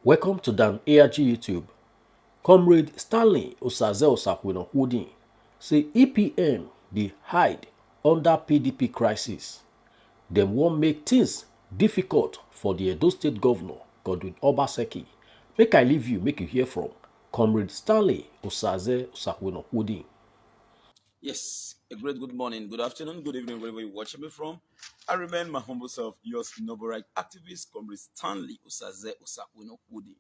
Welcome to Dan ARG YouTube. Comrade Stanley Osazee Holding say EPN dey hide under PDP crisis. Dem wan make things difficult for the Edo State Governor Godwin Obaseki. Make I leave you, make you hear from Comrade Stanley Osazee Holding. Yes, a great good morning, good afternoon, good evening, wherever you're watching me from. I remain my humble self, yours noble right activist, Comrade Stanley Osazee Hudi,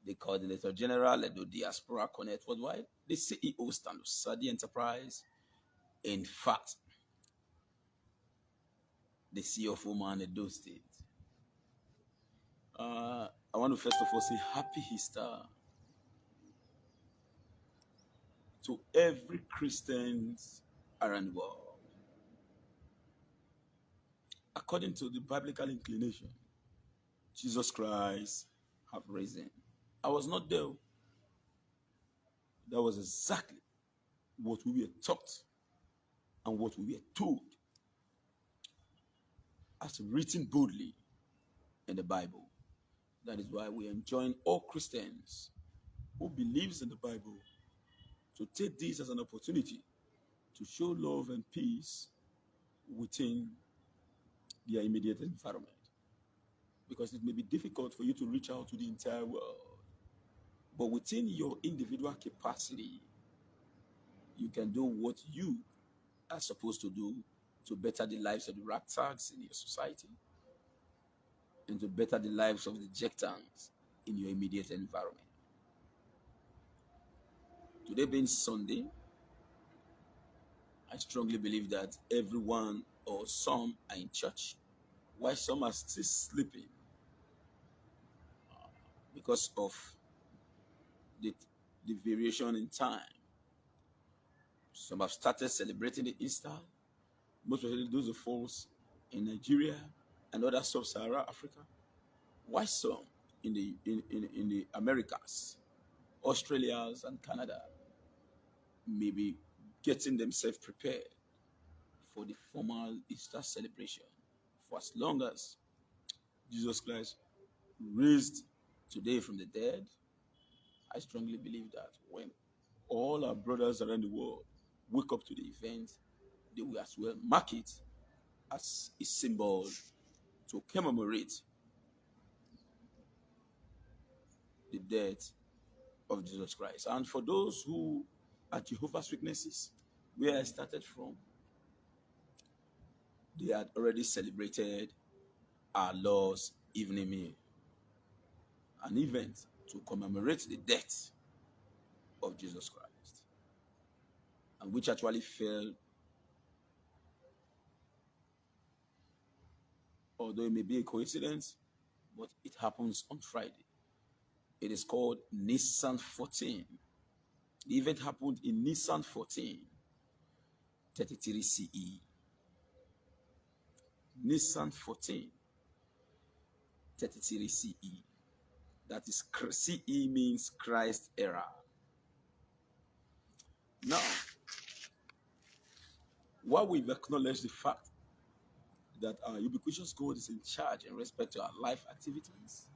the Coordinator General at the Diaspora Connect Worldwide, the CEO Stanley Osazee Enterprise. In fact, the CEO of Oman Edo State. I want to first of all say Happy Easter to every Christians around the world. According to the biblical inclination, Jesus Christ have risen. I was not there. That was exactly what we were taught and what we were told as written boldly in the Bible. That is why we enjoin all Christians who believes in the Bible to take this as an opportunity to show love and peace within their immediate environment. Because it may be difficult for you to reach out to the entire world. But within your individual capacity, you can do what you are supposed to do to better the lives of the ragtags in your society and to better the lives of the jectans in your immediate environment. Today being Sunday, I strongly believe that everyone or some are in church, while some are still sleeping because of the, the variation in time. Some have started celebrating the Easter, most especially those of us in Nigeria and other sub-Saharan Africa. Why some in the Americas, Australia and Canada may be getting themselves prepared for the formal Easter celebration. For as long as Jesus Christ raised today from the dead, I strongly believe that when all our brothers around the world wake up to the event, they will as well mark it as a symbol to commemorate the death of Jesus Christ. And for those who are Jehovah's Witnesses, where I started from, they had already celebrated our Lord's evening meal, an event to commemorate the death of Jesus Christ, and which actually fell, although it may be a coincidence, but it happens on Friday. It is called Nissan 14. The event happened in Nissan 14, 33 CE. Nissan 14, 33 CE. That is, CE means Christ era. Now, while we've acknowledged the fact that our ubiquitous God is in charge in respect to our life activities,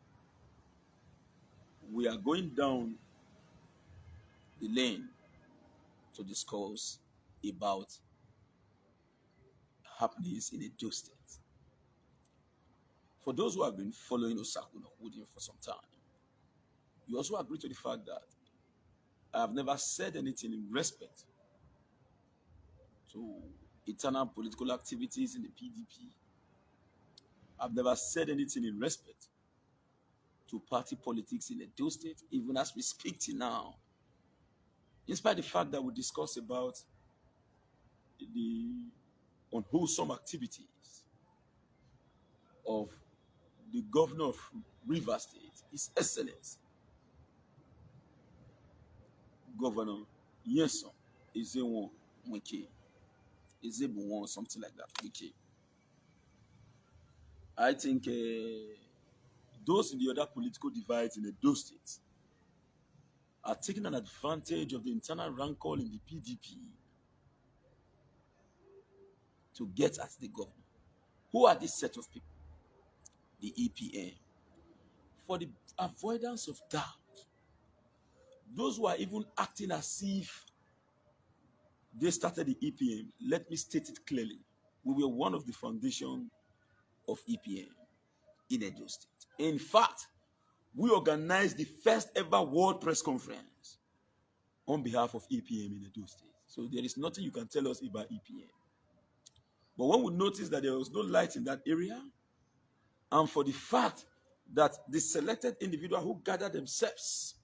we are going down the lane to discuss about happenings in Edo State. For those who have been following Osazee Holding for some time, you also agree to the fact that I have never said anything in respect to internal political activities in the PDP. I've never said anything in respect to party politics in Edo State, even as we speak till now. In spite of the fact that we discuss about the unwholesome activities of the governor of Rivers State, His Excellency, Governor Yeson Ezewon Wike, Ezebunwon, something like that, Wike. I think those in the other political divides in Edo State are taking an advantage of the internal rancor in the PDP to get at the governor. Who are this set of people? The EPN. for the avoidance of doubt, those who are even acting as if they started the EPM, let me state it clearly. We were one of the foundation of EPM in Edo State. In fact, we organized the first ever World Press Conference on behalf of EPM in Edo State. So there is nothing you can tell us about EPM. But when we noticed that there was no light in that area, and for the fact that the selected individual who gathered themselves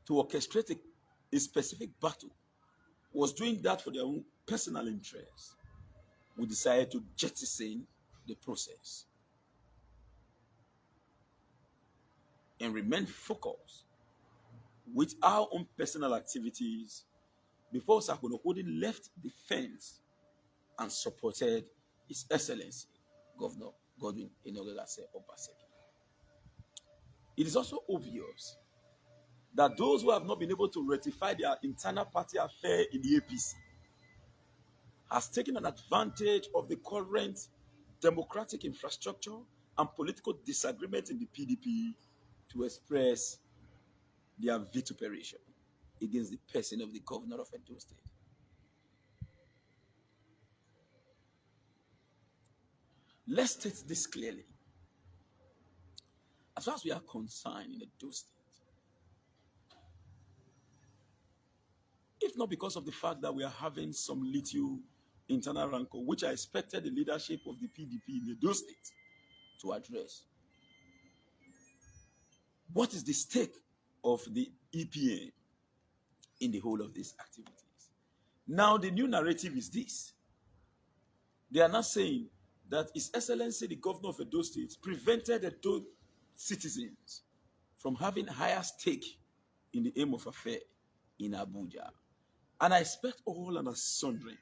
to orchestrate a specific battle was doing that for their own personal interest, we decided to jettison the process and remain focused with our own personal activities before Sakonokodi left the fence and supported His Excellency Governor Godwin Enogagase Obaseki. It is also obvious that those who have not been able to rectify their internal party affair in the APC has taken an advantage of the current democratic infrastructure and political disagreement in the PDP to express their vituperation against the person of the governor of Edo State. Let's state this clearly. As far as we are concerned in Edo State, if not because of the fact that we are having some little internal rancor, which I expected the leadership of the PDP in Edo State to address, what is the stake of the EPA in the whole of these activities? Now, the new narrative is this. They are not saying that His Excellency, the governor of Edo State, prevented Edo citizens from having higher stake in the aim of affair in Abuja. And I expect all and sundry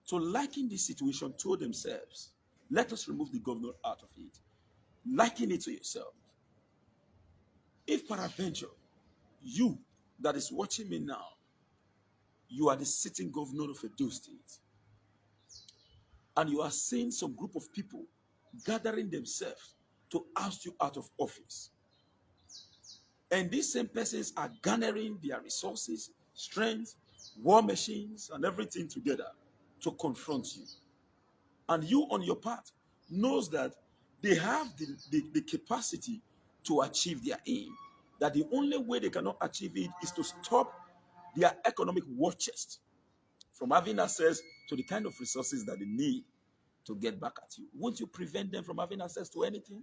to liken this situation to themselves. Let us remove the governor out of it. Liken it to yourself. If peradventure, you that is watching me now, you are the sitting governor of Edo State, and you are seeing some group of people gathering themselves to oust you out of office, and these same persons are garnering their resources, strength, war machines, and everything together to confront you, and you on your part knows that they have the capacity to achieve their aim, that the only way they cannot achieve it is to stop their economic war chest from having access to the kind of resources that they need to get back at you. Won't you prevent them from having access to anything?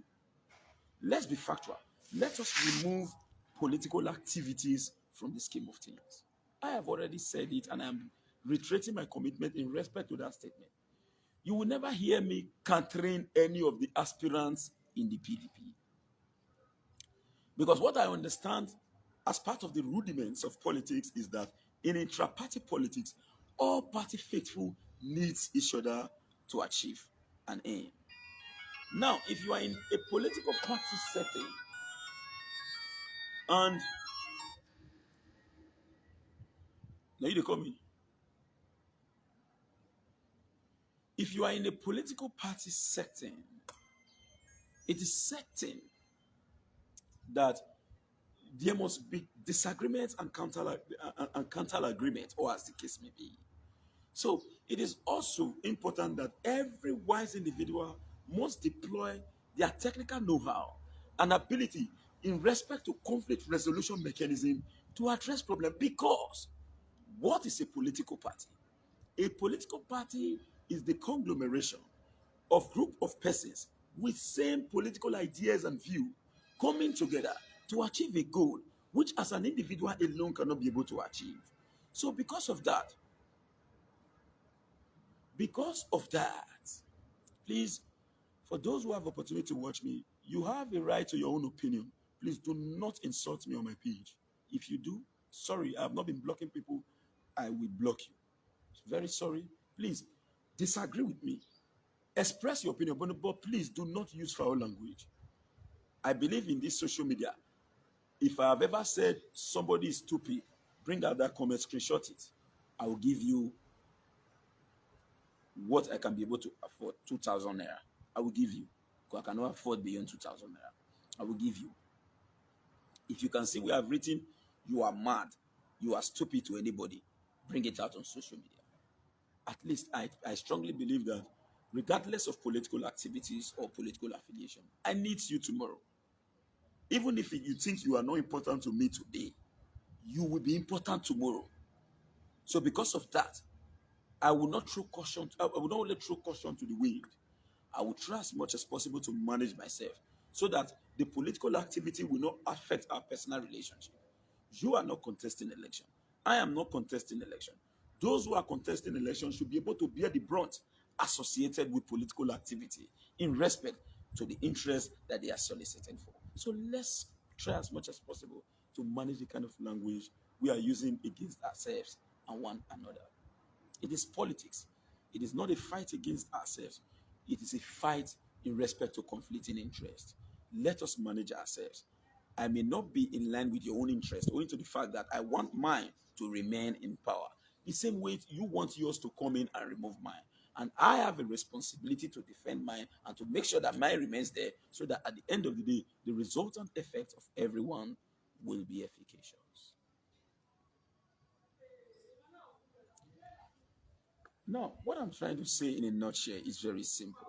Let's be factual. Let us remove political activities from the scheme of things. I have already said it, and I'm reiterating my commitment in respect to that statement. You will never hear me countering any of the aspirants in the PDP. Because what I understand as part of the rudiments of politics is that in intra-party politics, all party faithful needs each other to achieve an aim. Now, if you are in a political party setting and now you call me. If you are in a political party setting, it is certain that there must be disagreements and counter agreement, or as the case may be. So it is also important that every wise individual must deploy their technical know-how and ability in respect to conflict resolution mechanism to address problems. Because what is a political party? A political party is the conglomeration of group of persons with same political ideas and view coming together to achieve a goal which as an individual alone cannot be able to achieve. So because of that, please, for those who have opportunity to watch me, you have a right to your own opinion. Please do not insult me on my page. If you do, sorry, I have not been blocking people. I will block you. Very sorry. Please, disagree with me. Express your opinion, but please do not use foul language. I believe in this social media. If I have ever said somebody is stupid, bring out that comment, screenshot it. I will give you what I can be able to afford, 2,000 naira, I will give you. Because I cannot afford beyond 2,000 naira. I will give you. If you can see we have written, you are mad, you are stupid to anybody, bring it out on social media. At least I strongly believe that regardless of political activities or political affiliation, I need you tomorrow. Even if you think you are not important to me today, you will be important tomorrow. So because of that, I will not throw caution. I will not only throw caution to the wind. I will try as much as possible to manage myself so that the political activity will not affect our personal relationship. You are not contesting election. I am not contesting election. Those who are contesting election should be able to bear the brunt associated with political activity in respect to the interest that they are soliciting for. So let's try as much as possible to manage the kind of language we are using against ourselves and one another. It is politics. It is not a fight against ourselves. It is a fight in respect to conflicting interests. Let us manage ourselves. I may not be in line with your own interest, owing to the fact that I want mine to remain in power. The same way you want yours to come in and remove mine. And I have a responsibility to defend mine and to make sure that mine remains there so that at the end of the day, the resultant effect of everyone will be efficacious. Now, what I'm trying to say in a nutshell is very simple.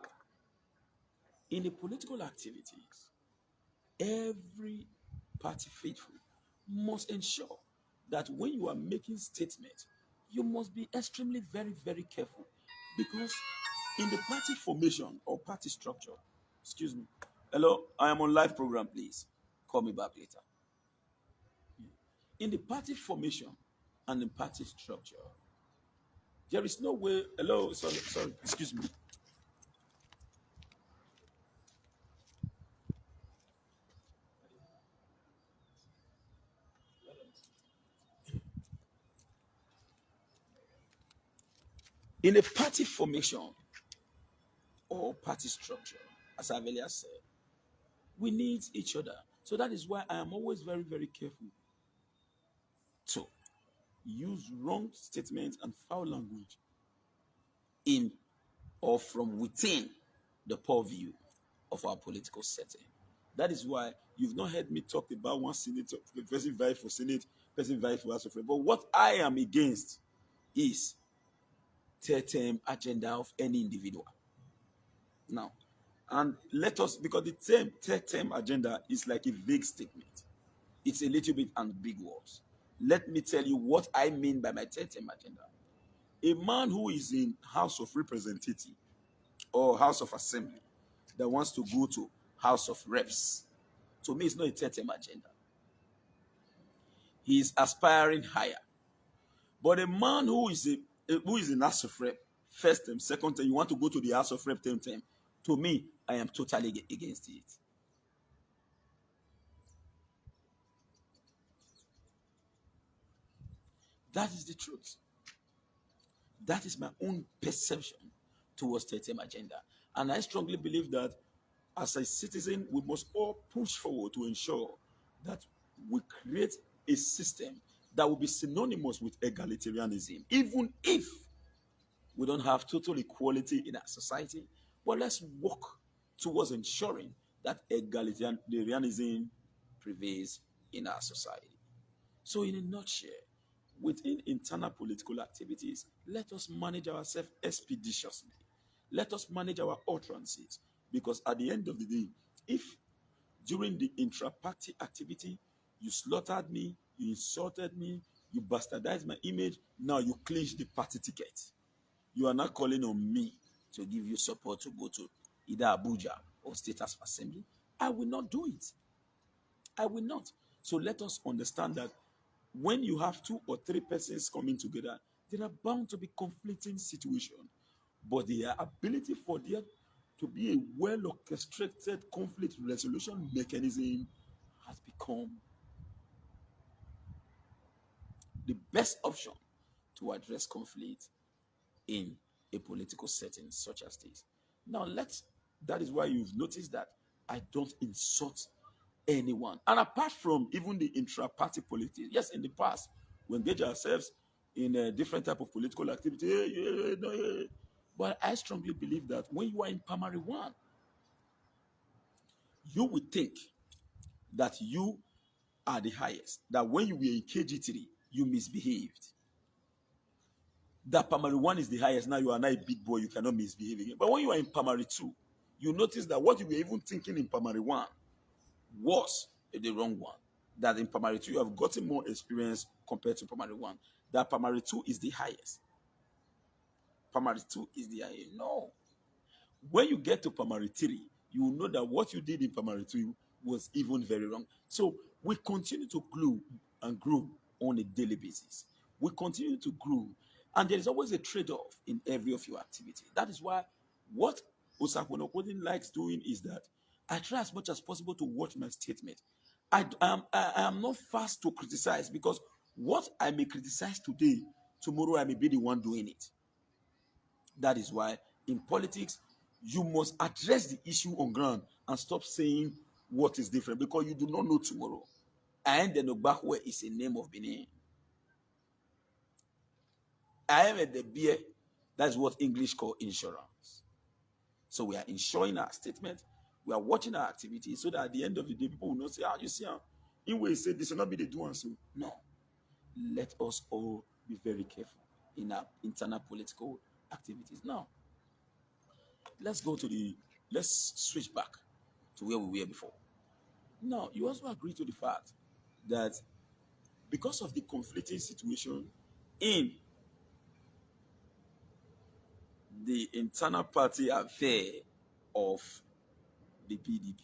In the political activities, every party faithful must ensure that when you are making statements, you must be extremely very, very careful. Because in the party formation or party structure, excuse me, hello, I am on live program, please. Call me back later. In the party formation and the party structure, there is no way, hello, sorry, excuse me. In a party formation or party structure, as I've earlier said, we need each other. So that is why I am always very, very careful to use wrong statements and foul language in or from within the purview of our political setting. That is why you've not heard me talk about one senator, person vying for Senate, person vying for House of Rep. But what I am against is third-term agenda of any individual. Now, and let us, because the term third-term agenda is like a vague statement. It's a little bit ambiguous. Let me tell you what I mean by my third-term agenda. A man who is in House of Representative or House of Assembly that wants to go to House of Reps, to me, it's not a third-term agenda. He is aspiring higher. But a man who is in House of Rep, first term, second term, you want to go to the House of Rep term, to me, I am totally against it. That is the truth. That is my own perception towards third-term agenda. And I strongly believe that as a citizen, we must all push forward to ensure that we create a system that will be synonymous with egalitarianism, even if we don't have total equality in our society. But let's work towards ensuring that egalitarianism prevails in our society. So, in a nutshell, within internal political activities, let us manage ourselves expeditiously. Let us manage our utterances. Because at the end of the day, if during the intra-party activity you slaughtered me, you insulted me, you bastardized my image, now you clinch the party ticket. You are not calling on me to give you support to go to either Abuja or State House of Assembly. I will not do it. I will not. So let us understand that when you have two or three persons coming together, there are bound to be conflicting situations. But the ability for there to be a well orchestrated conflict resolution mechanism has become the best option to address conflict in a political setting such as this. Now, that is why you've noticed that I don't insult anyone. And apart from even the intra-party politics, yes, in the past, we engage ourselves in a different type of political activity. Hey, no, hey. But I strongly believe that when you are in primary one, you would think that you are the highest. That when you were in KG3, you misbehaved. That primary one is the highest. Now you are not a big boy, you cannot misbehave again. But when you are in primary two, you notice that what you were even thinking in primary one was the wrong one. That in primary two, you have gotten more experience compared to primary one. That primary two is the highest. Primary two is the highest. No. When you get to primary three, you will know that what you did in primary two was even very wrong. So we continue to grow and grow on a daily basis. We continue to grow, and there is always a trade-off in every of your activity. That is why what Osakwe likes doing is that I try as much as possible to watch my statement. I am not fast to criticize, because what I may criticize today, tomorrow I may be the one doing it. That is why in politics, you must address the issue on ground and stop saying what is different, because you do not know tomorrow. And the Nogbahwe is a name of Benin. I am at the beer. That's what English call insurance. So we are insuring our statement. We are watching our activities so that at the end of the day, people will not say, you see, in way say this will not be the doing. So no, let us all be very careful in our internal political activities. Now, let's switch back to where we were before. Now, you also agree to the fact that because of the conflicting situation in the internal party affair of the PDP,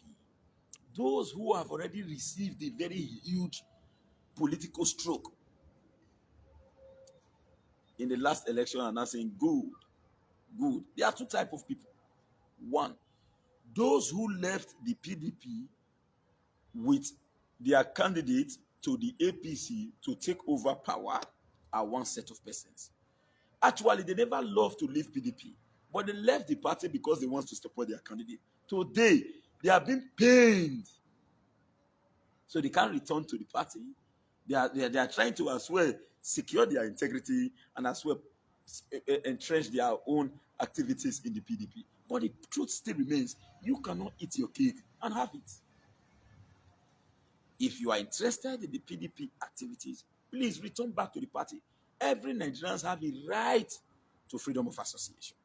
those who have already received a very huge political stroke in the last election are now saying, good, good. There are two types of people. One, those who left the PDP with their candidate to the APC to take over power are one set of persons. Actually, they never loved to leave PDP, but they left the party because they want to support their candidate. Today, they are being pained, so they can't return to the party. They are trying to as well secure their integrity and as well entrench their own activities in the PDP. But the truth still remains, you cannot eat your cake and have it. If you are interested in the PDP activities, please return back to the party. Every Nigerians have a right to freedom of association.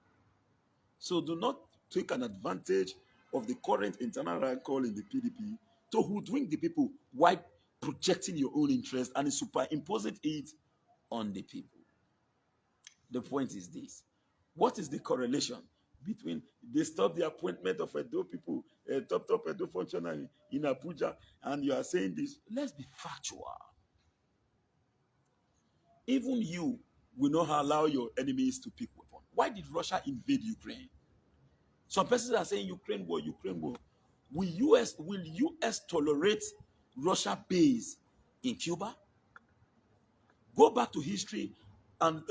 So do not take an advantage of the current internal rancor in the PDP to hoodwink the people while projecting your own interest and superimposing it on the people. The point is this. What is the correlation between they stop the appointment of Edo people, top Edo functionary in Abuja, and you are saying this? Let's be factual. Even you will not allow your enemies to pick weapons. Why did Russia invade Ukraine? Some persons are saying Ukraine war, Ukraine war. Will US tolerate Russia base in Cuba? Go back to history and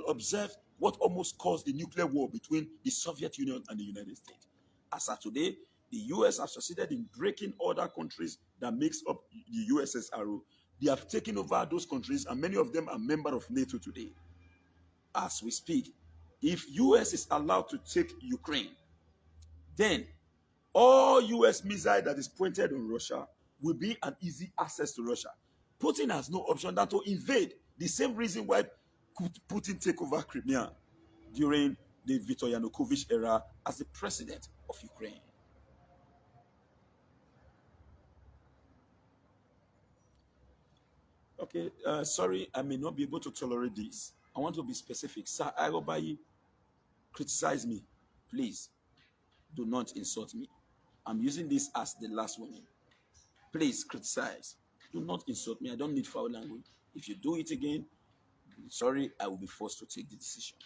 observe what almost caused the nuclear war between the Soviet Union and the United States. As of today, the US have succeeded in breaking other countries that makes up the USSR. They have taken over those countries, and many of them are members of NATO today. As we speak, if US is allowed to take Ukraine, then all US missile that is pointed on Russia will be an easy access to Russia. Putin has no option than to invade. The same reason why Putin take over Crimea during the Viktor Yanukovych era as the president of Ukraine. Okay, sorry, I may not be able to tolerate this. I want to be specific. Sir Agobayi, criticize me. Please, do not insult me. I'm using this as the last warning. Please criticize. Do not insult me. I don't need foul language. If you do it again, sorry, I will be forced to take the decision.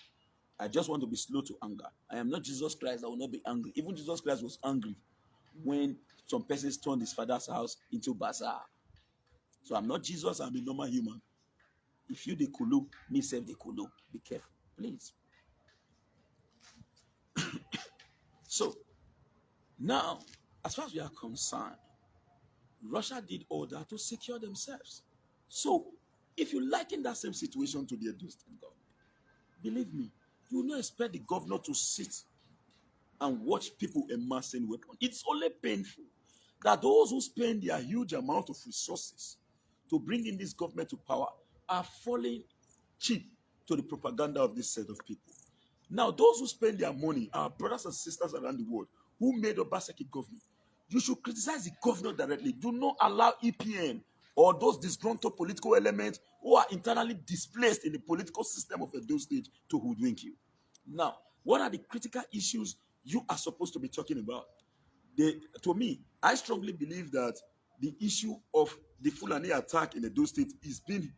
I just want to be slow to anger. I am not Jesus Christ. I will not be angry. Even Jesus Christ was angry when some persons turned his father's house into bazaar. So I'm not Jesus. I'm a normal human. If you the kulu, me self the kulu. Be careful, please. So now, as far as we are concerned, Russia did all that to secure themselves. So, if you liken that same situation to the Edo State government, believe me, You will not expect the governor to sit and watch people amassing weapons. It's only painful that those who spend their huge amount of resources to bring in this government to power are falling cheap to the propaganda of this set of people. Now, those who spend their money, our brothers and sisters around the world, who made Obaseki government, you should criticize the governor directly. Do not allow EPN or those disgruntled political elements who are internally displaced in the political system of Edo State to hoodwink you. Now, what are the critical issues you are supposed to be talking about? To me, I strongly believe that the issue of the Fulani attack in Edo State is being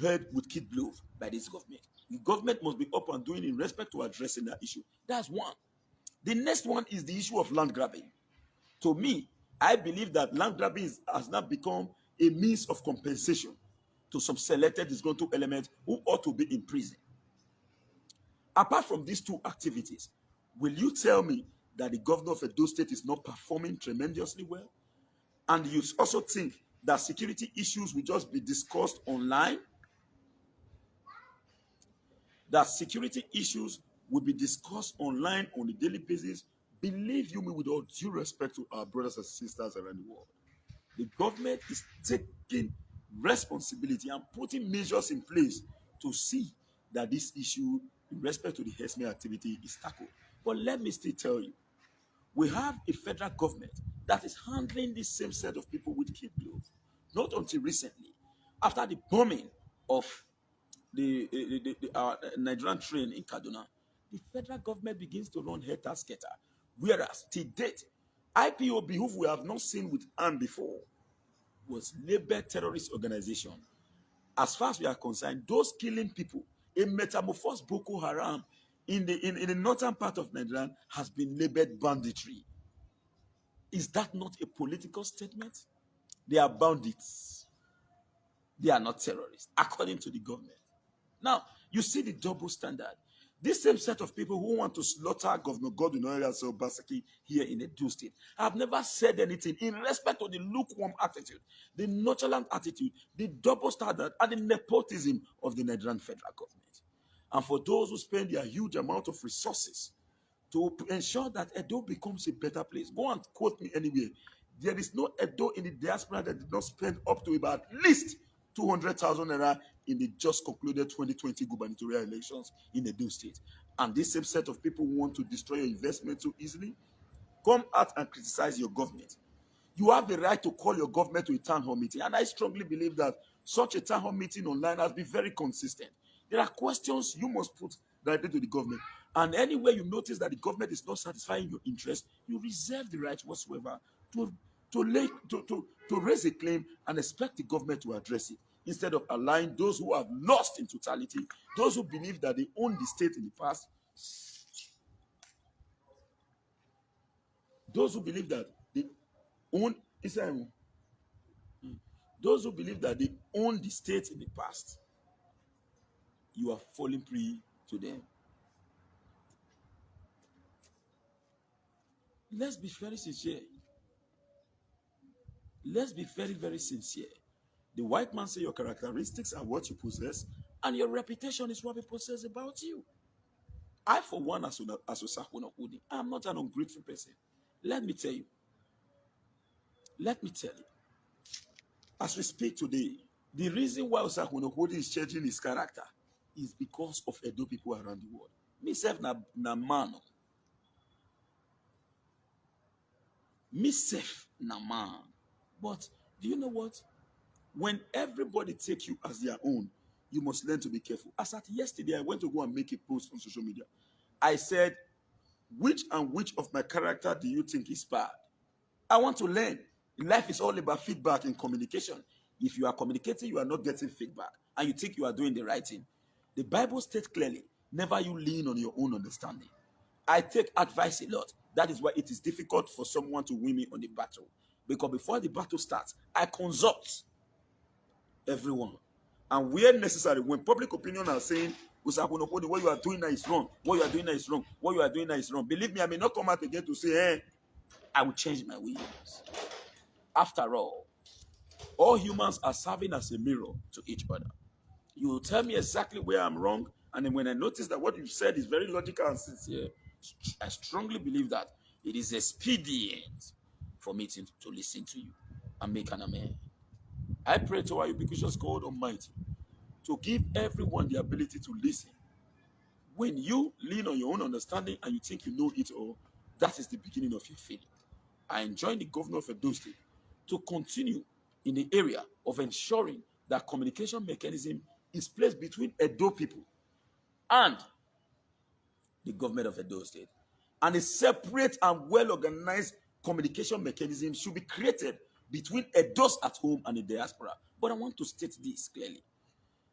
heard with kid gloves by this government. The government must be up and doing in respect to addressing that issue. That's one. The next one is the issue of land grabbing. To me, I believe that land grabbing has now become a means of compensation to some selected disgruntled elements who ought to be in prison. Apart from these two activities, will you tell me that the governor of Edo State is not performing tremendously well? And you also think that security issues will just be discussed online? That security issues will be discussed online on a daily basis? Believe you me, with all due respect to our brothers and sisters around the world, the government is taking responsibility and putting measures in place to see that this issue in respect to the herdsmen activity is tackled. But let me still tell you, we have a federal government that is handling this same set of people with kid gloves. Not until recently, after the bombing of our Nigerian train in Kaduna, the federal government begins to run helter skelter. Whereas, to date, IPOB, who we have not seen with arm before, was labeled terrorist organization. As far as we are concerned, those killing people, a metamorphosed Boko Haram in the northern part of Nigeria has been labeled banditry. Is that not a political statement? They are bandits. They are not terrorists, according to the government. Now, you see the double standard. This same set of people who want to slaughter Governor Godwin Obaseki here in Edo State have never said anything in respect to the lukewarm attitude, the nonchalant attitude, the double standard, and the nepotism of the Nigerian federal government. And for those who spend their huge amount of resources to ensure that Edo becomes a better place, go and quote me anywhere. There is no Edo in the diaspora that did not spend up to about at least 200,000 naira in the just concluded 2020 gubernatorial elections in Edo State. And this same set of people who want to destroy your investment so easily, come out and criticize your government. You have the right to call your government to a town hall meeting. And I strongly believe that such a town hall meeting online has been very consistent. There are questions you must put directly to the government. And anywhere you notice that the government is not satisfying your interest, you reserve the right whatsoever to raise a claim and expect the government to address it, instead of allowing those who have lost in totality, those who believe that they own the state in the past, those who believe that they own Israel, those who believe that they own the state in the past, you are falling prey to them. Let's be very sincere. Let's be very, very sincere. The white man say your characteristics are what you possess, and your reputation is what people says about you. I, for one, as Osahuna Udi, I'm not an ungrateful person. Let me tell you. Let me tell you. As we speak today, the reason why Osahuna Udi is changing his character is because of Edo people around the world. Myself na man. Myself na man. But do you know what? When everybody takes you as their own, you must learn to be careful. As at yesterday, I went to go and make a post on social media. I said, which of my character do you think is bad? I want to learn. Life is all about feedback and communication. If you are communicating, you are not getting feedback, and you think you are doing the right thing. The Bible states clearly, never you lean on your own understanding. I take advice a lot. That is why it is difficult for someone to win me on the battle. Because before the battle starts, I consult everyone. And where necessary, when public opinion are saying, what you are doing now is wrong, what you are doing now is wrong, what you are doing now is wrong, believe me, I may not come out again to say, hey, I will change my ways. After all humans are serving as a mirror to each other. You will tell me exactly where I'm wrong, And then when I noticed that what you said is very logical and sincere, I strongly believe that it is expedient for me to listen to you and make an amend. I pray to our ubiquitous God Almighty to give everyone the ability to listen. When you lean on your own understanding and you think you know it all, that is the beginning of your failure. I enjoin the governor of Edo State to continue in the area of ensuring that communication mechanism is placed between Edo people and the government of Edo State. And a separate and well-organized communication mechanism should be created between Edos at home and the diaspora. But I want to state this clearly.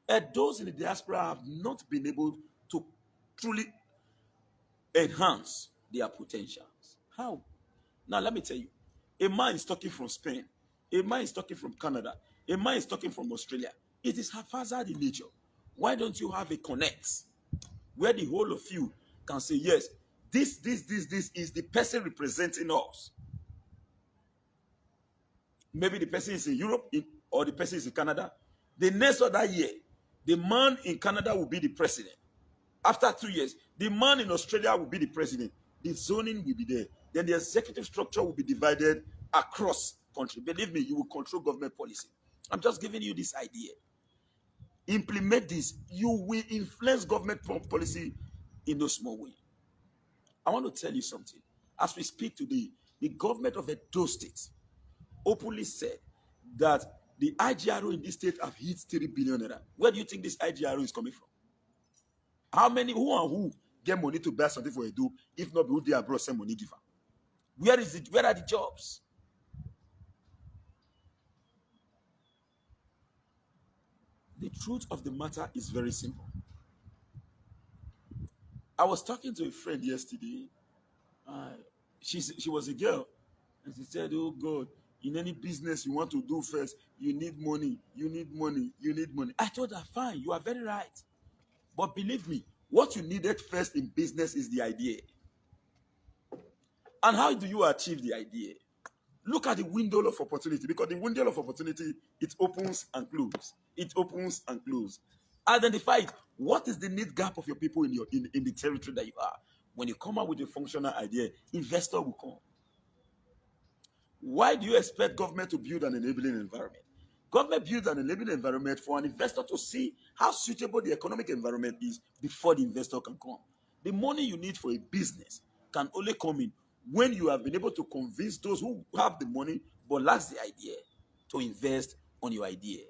Edos in the diaspora have not been able to truly enhance their potentials. How? Now, let me tell you. A man is talking from Spain. A man is talking from Canada. A man is talking from Australia. It is haphazard in nature. Why don't you have a connect where the whole of you can say, yes, this is the person representing us. Maybe the person is in Europe or the person is in Canada. The next other year, the man in Canada will be the president. After 2 years, the man in Australia will be the president. The zoning will be there. Then the executive structure will be divided across country. Believe me, you will control government policy. I'm just giving you this idea. Implement this. You will influence government policy in no small way. I want to tell you something. As we speak today, the government of Edo State openly said that the IGRO in this state have hit 3 billion naira. Where do you think this IGRO is coming from? How many, who and who get money to buy something for Edo, if not who they abroad send money giver? Where is it? Where are the jobs? The truth of the matter is very simple. I was talking to a friend yesterday. She was a girl, and she said, "Oh God, in any business you want to do first, you need money. You need money. You need money." I told her, "Fine, you are very right, but believe me, what you needed first in business is the idea. And how do you achieve the idea? Look at the window of opportunity, because the window of opportunity, it opens and closes. It opens and closes. Identify it. What is the need gap of your people in the territory that you are? When you come out with a functional idea, investor will come. Why do you expect government to build an enabling environment? Government builds an enabling environment for an investor to see how suitable the economic environment is before the investor can come. The money you need for a business can only come in when you have been able to convince those who have the money but lacks the idea to invest on your idea.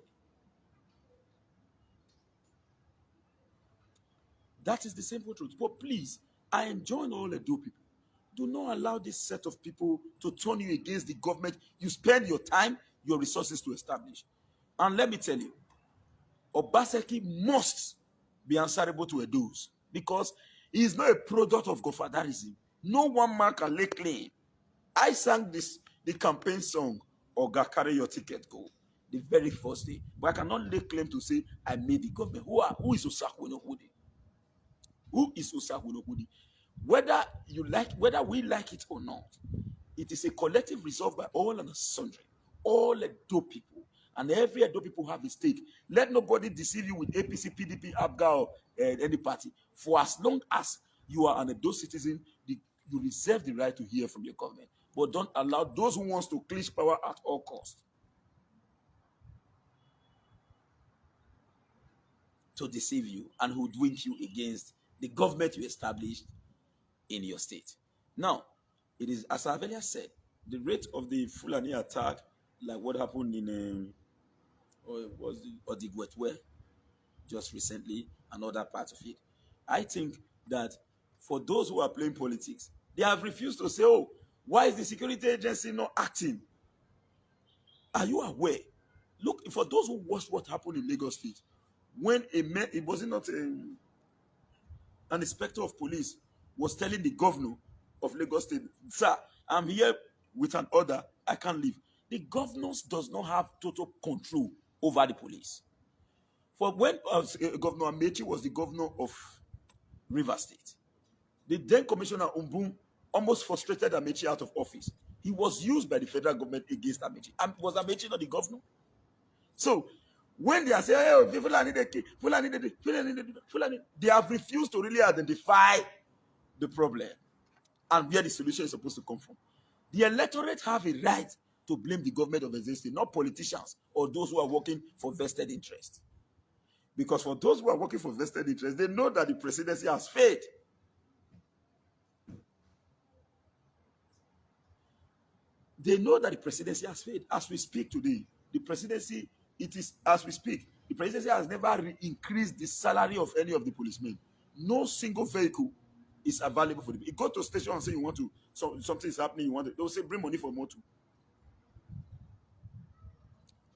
That is the simple truth. But please, I enjoin all Edo people. Do not allow this set of people to turn you against the government you spend your time, your resources to establish. And let me tell you, Obaseki must be answerable to Edos, because he is not a product of godfatherism. No one man can lay claim. I sang the campaign song, Oga, carry your ticket, go, the very first day. But I cannot lay claim to say I made the government. Who is Osazee? Who is Osazee? Whether we like it or not, it is a collective resolve by all and sundry, all Edo people, and every Edo people have a stake. Let nobody deceive you with APC, PDP, ABGA, or any party. For as long as you are an Edo citizen, you reserve the right to hear from your government. But don't allow those who wants to clinch power at all costs to deceive you and hoodwink you against the government you established in your state. Now, it is, as I've earlier said, the rate of the Fulani attack, like what happened in Odigwetwe just recently, and other parts of it. I think that for those who are playing politics, they have refused to say, "Oh, why is the security agency not acting?" Are you aware? Look, for those who watched what happened in Lagos State, when it wasn't not an inspector of police was telling the governor of Lagos State, "Sir, I'm here with an order. I can't leave." The governor does not have total control over the police. For when Governor Amechi was the governor of Rivers State, the then Commissioner Umbum almost frustrated Amechi out of office. He was used by the federal government against Amechi. Was Amechi not the governor? So, When they are saying, hey, Fulani, they have refused to really identify the problem and where the solution is supposed to come from. The electorate have a right to blame the government of existing, not politicians or those who are working for vested interest. Because for those who are working for vested interest, they know that the presidency has failed. They know that the presidency has failed. As we speak today, the presidency, it is as we speak, the presidency has never increased the salary of any of the policemen. No single vehicle is available for them. You go to a station and say you want to, something is happening, you want to, they'll say bring money for motor.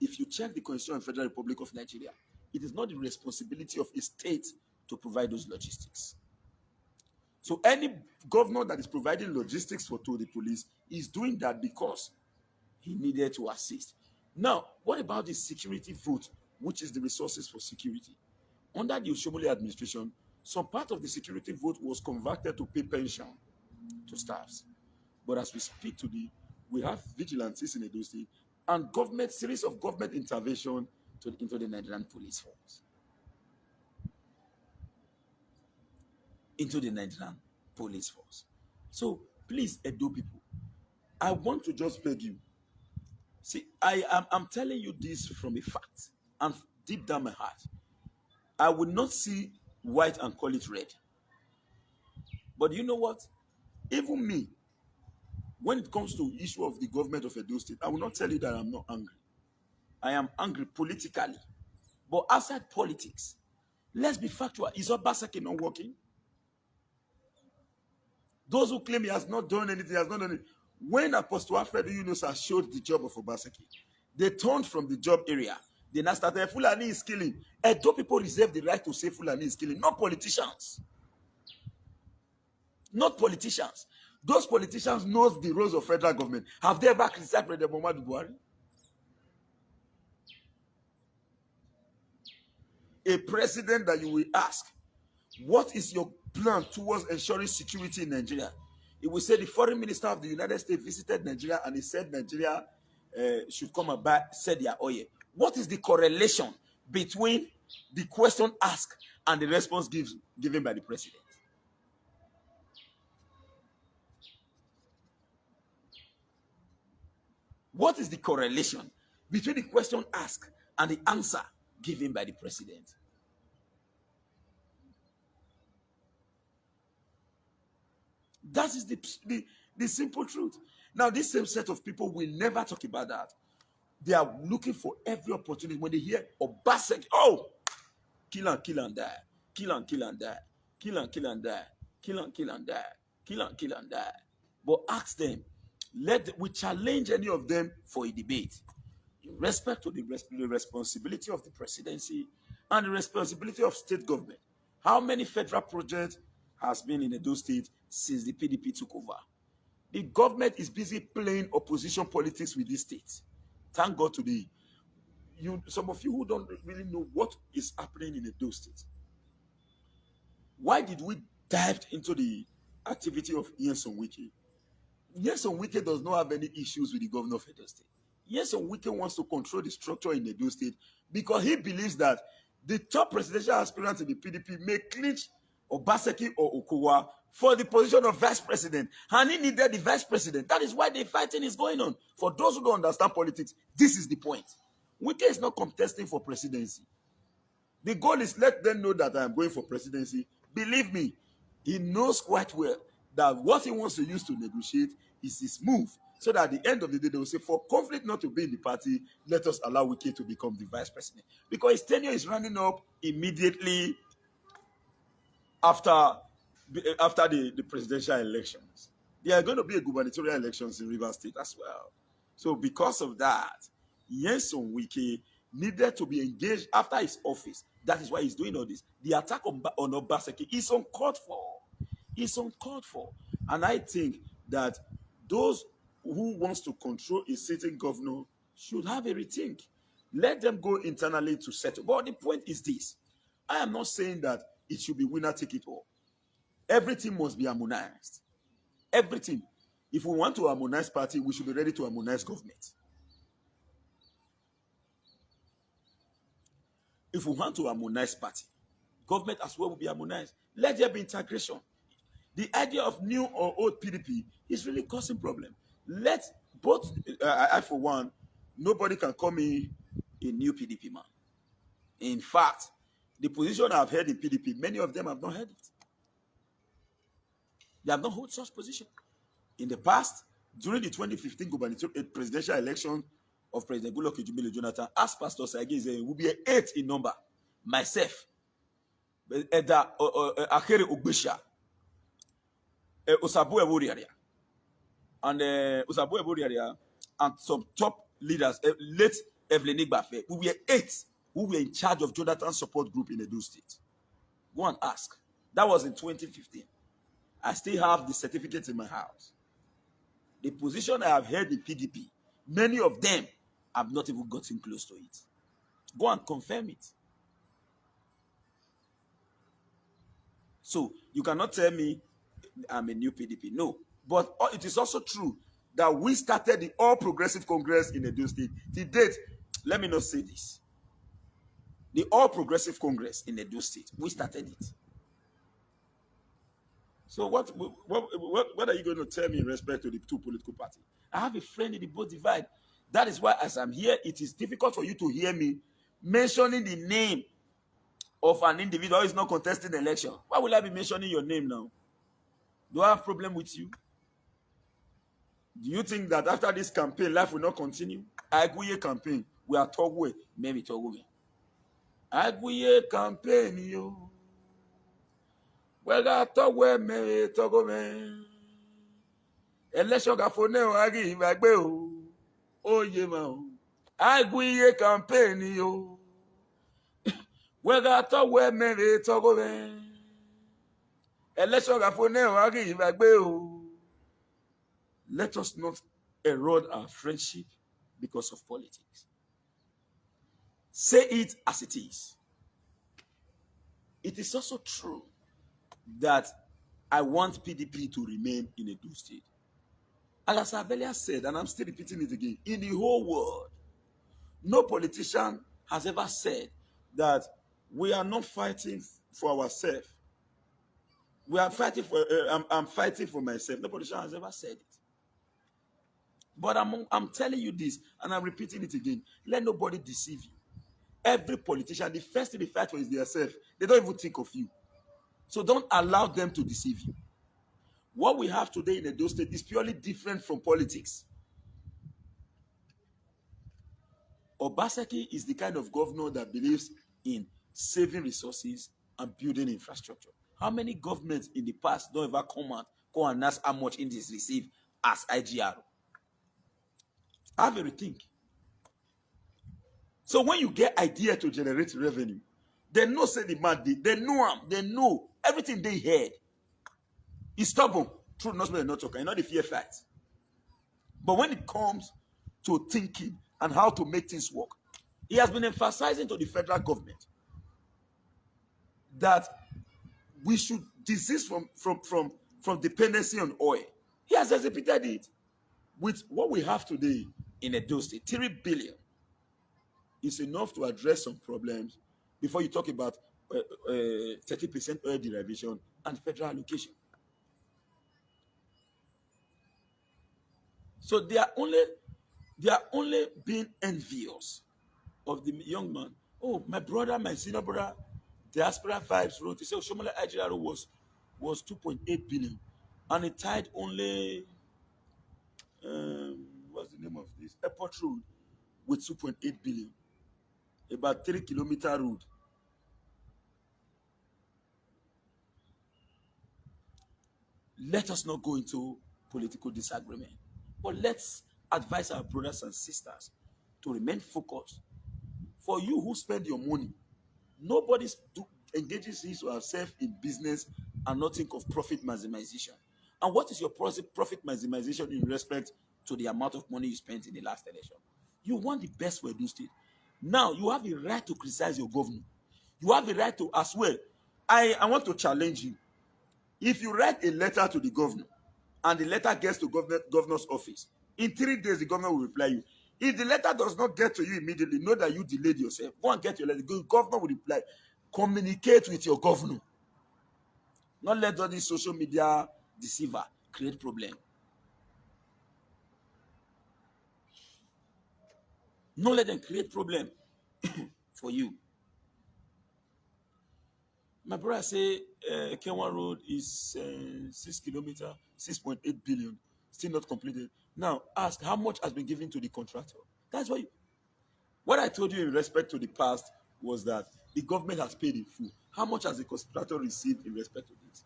If you check the Constitution of the Federal Republic of Nigeria, it is not the responsibility of a state to provide those logistics. So any governor that is providing logistics to the police is doing that because he needed to assist. Now, what about the security vote, which is the resources for security? Under the Oshomole administration, some part of the security vote was converted to pay pension to staffs. But as we speak today, we have vigilantes in Edo State and series of government intervention into the Nigerian police force. Into the Nigerian police force. So please, Edo people, I want to just beg you. See, I'm telling you this from a fact and deep down my heart. I will not see white and call it red. But you know what? Even me, when it comes to the issue of the government of Edo State, I will not tell you that I'm not angry. I am angry politically. But outside politics, let's be factual. Is Obaseki not working? Those who claim he has not done anything, has not done it. When Apostle Alfred Yunus has showed the job of Obaseki, they turned from the job area. They now started, Fulani is killing. Edo people reserve the right to say Fulani is killing, not politicians. Not politicians. Those politicians know the roles of federal government. Have they ever criticized President Muhammadu Buhari? A president that you will ask, what is your plan towards ensuring security in Nigeria? He will say the foreign minister of the United States visited Nigeria and he said Nigeria should come and sell their oil. What is the correlation between the question asked and the response given by the president? What is the correlation between the question asked and the answer given by the president? That is the simple truth. Now, this same set of people will never talk about that. They are looking for every opportunity. When they hear Obaseki, oh, kill and kill and die, kill and kill and die, kill and kill and die, kill and kill and die, kill and kill and die. But ask them, we challenge any of them for a debate in respect to the responsibility of the presidency and the responsibility of state government. How many federal projects has been in Edo State since the PDP took over? The government is busy playing opposition politics with this state. Thank God today. Some of you who don't really know what is happening in Edo State. Why did we dive into the activity of Nyesom Wike? Nyesom Wike does not have any issues with the governor of Edo State. Nyesom Wike wants to control the structure in Edo State because he believes that the top presidential aspirant in the PDP may clinch Obaseki or Okowa for the position of vice president. And he needed the vice president. That is why the fighting is going on. For those who don't understand politics, this is the point. Wike is not contesting for presidency. The goal is let them know that I am going for presidency. Believe me, he knows quite well that what he wants to use to negotiate is his move. So that at the end of the day, they will say, for conflict not to be in the party, let us allow Wike to become the vice president. Because his tenure is running up immediately after the presidential elections. There are going to be a gubernatorial elections in Rivers State as well. So because of that, Nyesom Wike needed to be engaged after his office. That is why he's doing all this. The attack on Obaseki is uncalled for. It's uncalled for. And I think that those who wants to control a sitting governor should have a rethink. Let them go internally to settle. But the point is this. I am not saying that it should be winner take it all. Everything must be harmonized. Everything. If we want to harmonize party, we should be ready to harmonize government. if we want to harmonize party, government as well will be harmonized. Let there be integration. The idea of new or old PDP is really causing problem. Let both, I for one, nobody can call me a new PDP man. In fact, the position I've held in PDP, many of them have not held it. They have not held such position. In the past, during the 2015 presidential election of President Goodluck Ejumile Jonathan, as Pastor Saige will be an 8 in number. Myself, Eda Akere Ogbesha, Osabu Eworiaria, and Osabu Eworiaria, and some top leaders, late Evelyn Igbafe, we were 8 who were in charge of Jonathan's support group in Edo State. Go and ask. That was in 2015. I still have the certificates in my house. The position I have held in PDP, many of them have not even gotten close to it. Go and confirm it. So you cannot tell me I'm a new PDP. No. But it is also true that we started the All Progressive Congress in Edo State. To date, let me not say this. The All Progressive Congress in Edo State, we started it. So what are you going to tell me in respect to the two political parties? I have a friend in the both divide. That is why, as I'm here, it is difficult for you to hear me mentioning the name of an individual who is not contesting the election. Why will I be mentioning your name now? Do I have a problem with you? Do you think that after this campaign, life will not continue? Aguye campaign, we are Togwe, maybe Togwe. Aguye campaign, yo. Whether Togwe, maybe Togwe. Election gafone o agi ibagbe o. Oye ma o. Aguye campaign, yo. Whether Togwe, maybe Togwe. Election gafone o agi ibagbe o. Let us not erode our friendship because of politics. Say it as it is. It is also true that I want PDP to remain in Edo State. And as I've earlier said, and I'm still repeating it again, in the whole world, no politician has ever said that we are not fighting for ourselves. We are fighting for, I'm fighting for myself. No politician has ever said it. But I'm telling you this, and I'm repeating it again. Let nobody deceive you. Every politician, the first thing they fight for is themselves. They don't even think of you. So don't allow them to deceive you. What we have today in Edo State is purely different from politics. Obaseki is the kind of governor that believes in saving resources and building infrastructure. How many governments in the past don't ever come and ask how much Indians receive as IGR? Have a rethink. So when you get idea to generate revenue, they know say the man they know them, they know everything they heard. It's stubborn. True, not talking, not the fear fight. But when it comes to thinking and how to make things work, he has been emphasizing to the federal government that we should desist from dependency on oil. He has exhibited it. With what we have today in Edo State, 3 billion is enough to address some problems before you talk about 30% oil derivation and federal allocation. So they are only being envious of the young man. Oh, my brother, my senior brother, Diaspora Vibes wrote, he said Shomole Ajiraro was 2.8 billion, and it tied only what's the name of this? Airport Road with 2.8 billion. About 3-kilometer road. Let us not go into political disagreement, but let's advise our brothers and sisters to remain focused. For you who spend your money, nobody engages his or herself in business and not think of profit maximization. And what is your profit maximization in respect to the amount of money you spent in the last election? You want the best for Edo State. Now, you have a right to criticize your governor. You have a right to as well. I want to challenge you. If you write a letter to the governor and the letter gets to governor's office, in 3 days the governor will reply you. If the letter does not get to you immediately, know that you delayed yourself. Go and get your letter. The governor will reply. Communicate with your governor. Not let all these social media deceiver create problem. Not let them create problem for you. My brother say Kenwa Road is 6 kilometers, 6.8 billion, still not completed. Now ask how much has been given to the contractor. That's what I told you in respect to the past was that the government has paid in full. How much has the contractor received in respect to this?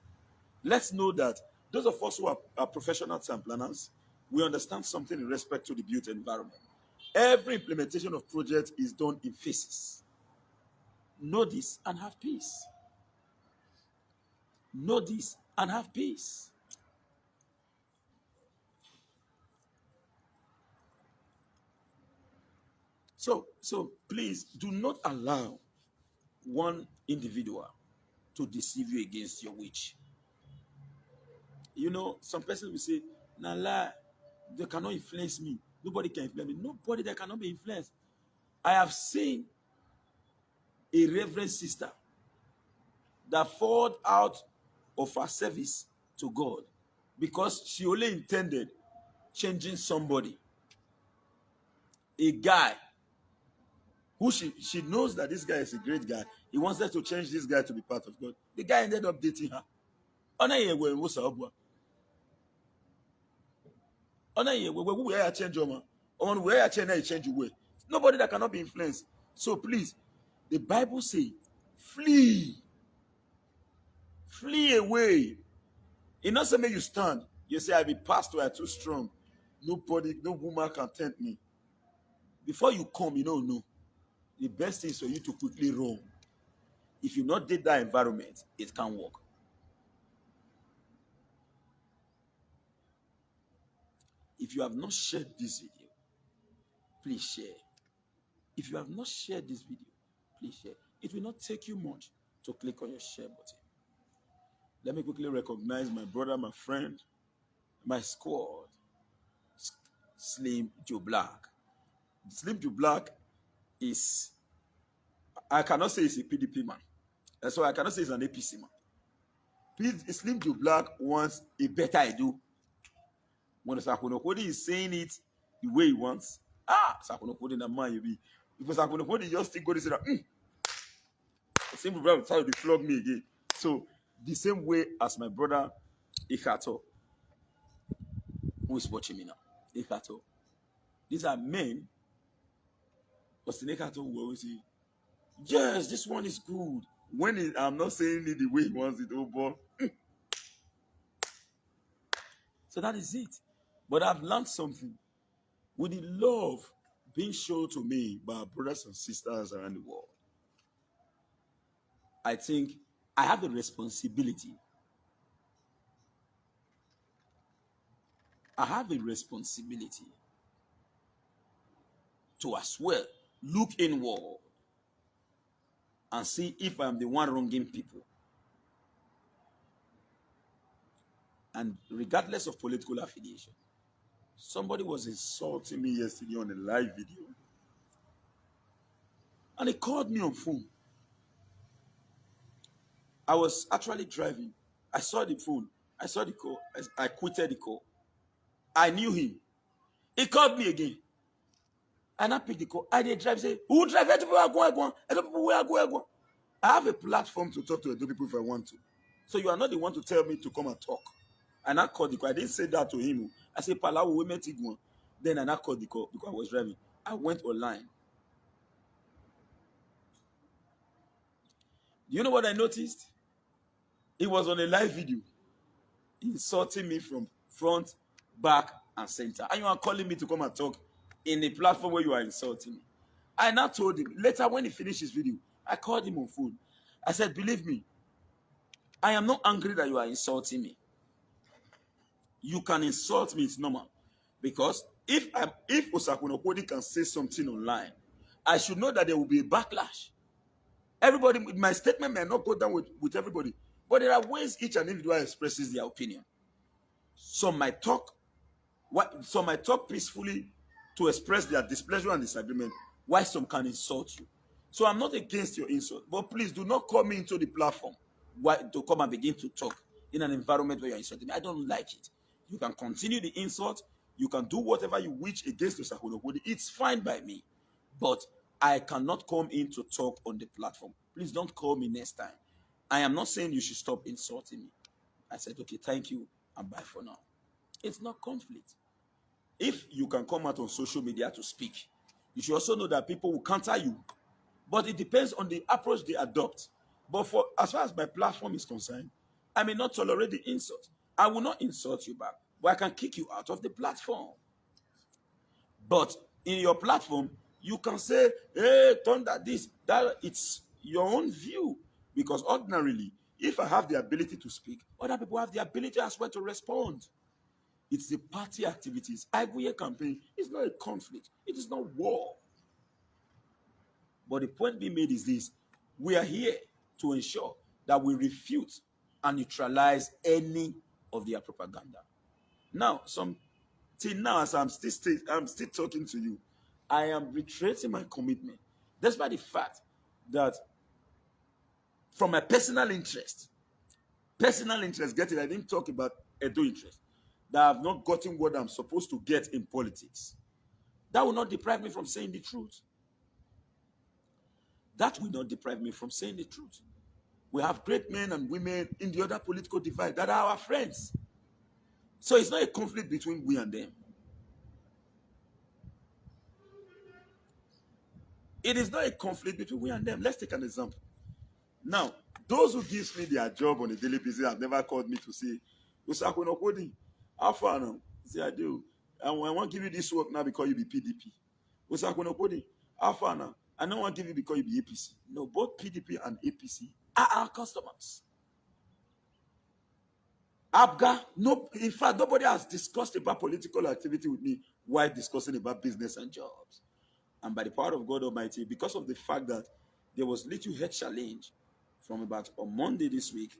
Let's know that those of us who are professional town planners, we understand something in respect to the built environment. Every implementation of project is done in phases. Know this and have peace. Know this and have peace. So please do not allow one individual to deceive you against your wish. You know, some person will say, "Nah, lie, they cannot influence me. Nobody can influence me." Nobody that cannot be influenced. I have seen a reverend sister that fallen out of her service to God because she only intended changing somebody, a guy who she knows that this guy is a great guy. He wants her to change this guy to be part of God. The guy ended up dating her. We change your way. Nobody that cannot be influenced. So please, the Bible says, flee away. It not say make you stand. You say I be pastor, I too strong. Nobody, no woman can tempt me. Before you come, you don't know. The best thing is for you to quickly run. If you not did that environment, it can't work. If you have not shared this video, please share. If you have not shared this video, please share. It will not take you much to click on your share button. Let me quickly recognize my brother, my friend, my squad, Slim Joe Black. Slim Joe Black is, I cannot say he's a PDP man. So I cannot say he's an APC man. Please, Slim Joe Black wants a better Edo. When Sakunokodi is saying it the way he wants, Sakunokodi na man you be. Because Sakunokodi just think God is saying that, Slim Joe Black will try to flog me again. So the same way as my brother Ikato, who is watching me now, Ikato. These are men. But Ikato will always say, yes, this one is good. When I'm not saying it the way he wants it, oh boy. So that is it. But I've learned something. With the love being shown to me by our brothers and sisters around the world, I think I have a responsibility. I have a responsibility to as well look inward and see if I'm the one wronging people. And regardless of political affiliation, somebody was insulting me yesterday on a live video. And he called me on phone. I was actually driving. I saw the phone. I saw the call. I quitted the call. I knew him. He called me again. And I picked the call. I did drive. Say, who drive? I have a platform to talk to Edo people if I want to. So you are not the one to tell me to come and talk. And I called the call. I didn't say that to him. I said, Palawo, we met Igwan. Then I called the call because I was driving. I went online. You know what I noticed? It was on a live video, insulting me from front, back, and center. And you are calling me to come and talk in a platform where you are insulting me. I now told him, later when he finished his video, I called him on phone. I said, believe me, I am not angry that you are insulting me. You can insult me, it's normal. Because if Osakunokodi can say something online, I should know that there will be a backlash. Everybody, my statement may not go down with everybody, but there are ways each and individual expresses their opinion. Some might talk peacefully to express their displeasure and disagreement, why some can insult you. So I'm not against your insult, but please do not come into the platform to come and begin to talk in an environment where you're insulting me. I don't like it. You can continue the insult. You can do whatever you wish against Osazee. It's fine by me. But I cannot come in to talk on the platform. Please don't call me next time. I am not saying you should stop insulting me. I said, okay, thank you, and bye for now. It's not conflict. If you can come out on social media to speak, you should also know that people will counter you. But it depends on the approach they adopt. But for as far as my platform is concerned, I may not tolerate the insult. I will not insult you back, but I can kick you out of the platform. But in your platform, you can say, hey, thunder this, that. It's your own view. Because ordinarily, if I have the ability to speak, other people have the ability as well to respond. It's the party activities. Iguye campaign is not a conflict. It is not war. But the point being made is this. We are here to ensure that we refute and neutralize any of their propaganda. Now, till now, as I'm still talking to you, I am reiterating my commitment, despite the fact that from my personal interest, getting, I didn't talk about Edo interest, that I have not gotten what I'm supposed to get in politics. That will not deprive me from saying the truth. That will not deprive me from saying the truth. We have great men and women in the other political divide that are our friends. So it's not a conflict between we and them. It is not a conflict between we and them. Let's take an example. Now, those who gives me their job on a daily basis have never called me to say, Osazee, how far now? Say, I do. And I want to give you this work now because you be PDP. Osazee, how far now? I don't want to give you because you be APC. No, both PDP and APC are our customers. Abga, no, in fact, nobody has discussed about political activity with me while discussing about business and jobs. And by the power of God Almighty, because of the fact that there was little head challenge from about on Monday this week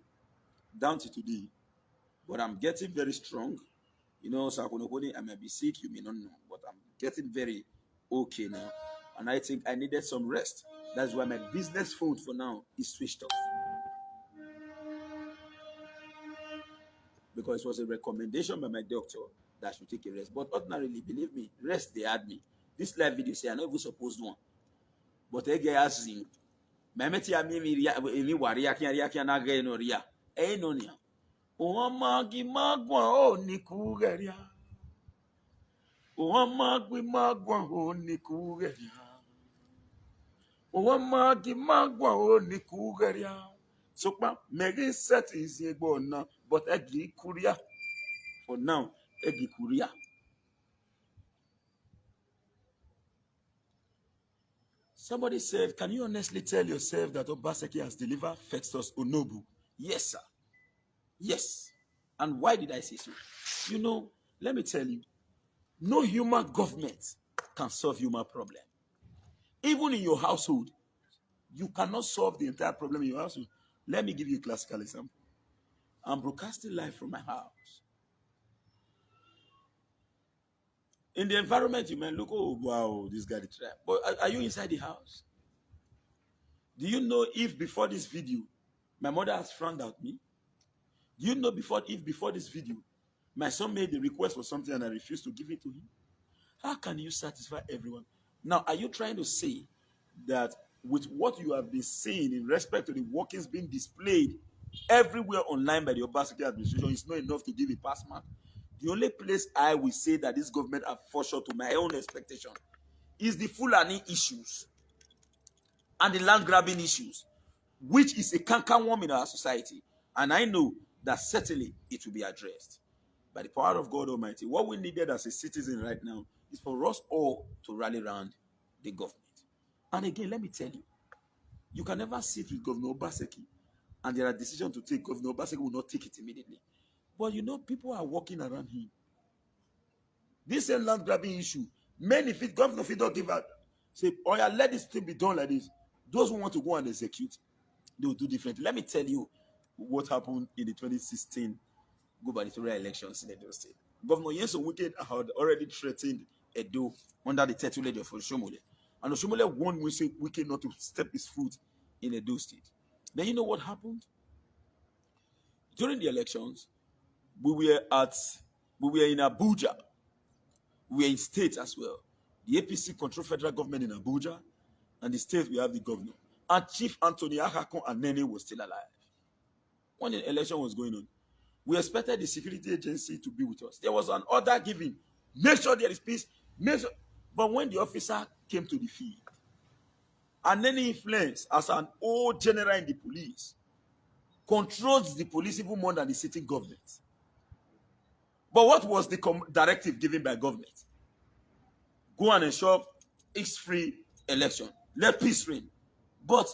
down to today, but I'm getting very strong. You know, Sakonokoni, I may be sick, you may not know, but I'm getting very okay now. And I think I needed some rest. That's why my business phone for now is switched off. Because it was a recommendation by my doctor that I should take a rest. But ordinarily, believe me, rest they had me. This live video say I not even supposed one. But I get asking, Memeti mi waria kian na ge no ria. No nia. O magi magwa o ni kugeria. O magi magwa o ni kugeria. O magi magwa o ni kugeria. So megi set is ego na, but egi kuria. For now, egi kuria. Somebody said, can you honestly tell yourself that Obaseki has delivered Festus Onobu? Yes, sir. Yes. And why did I say so? You know, let me tell you, no human government can solve human problem. Even in your household, you cannot solve the entire problem in your household. Let me give you a classical example. I'm broadcasting live from my house. In the environment, you may look, oh, wow, this guy is trying. But are you inside the house? Do you know if before this video, my mother has frowned at me? Do you know if before this video, my son made the request for something and I refused to give it to him? How can you satisfy everyone? Now, are you trying to say that with what you have been seeing in respect to the workings being displayed everywhere online by the Obaseki administration is not enough to give a pass mark? The only place I will say that this government have fallen short to my own expectation is the Fulani issues and the land grabbing issues, which is a cankerworm in our society. And I know that certainly it will be addressed by the power of God Almighty. What we needed as a citizen right now is for us all to rally around the government. And again, let me tell you, you can never sit with Governor Obaseki and there are decisions to take. Governor Obaseki will not take it immediately. But you know, people are walking around him. This same land grabbing issue, many if governor if don't give out, say, oh yeah, let this thing be done like this. Those who want to go and execute, they will do differently. Let me tell you what happened in the 2016 gubernatorial elections in Edo State. Governor Yenson Wike had already threatened Edo under the tutelage of Oshomole. And Oshomole warned Wike not to step his foot in Edo State. Then you know what happened? During the elections, we were in Abuja. We were in state as well. The APC controlled federal government in Abuja, and the state we have the governor. And Chief Anthony Akakon Anene was still alive when the election was going on. We expected the security agency to be with us. There was an order given, make sure there is peace, make sure. But when the officer came to the field, Anene influence as an old general in the police controls the police even more than the sitting government. But what was the directive given by government? Go and ensure it's free election. Let peace reign. But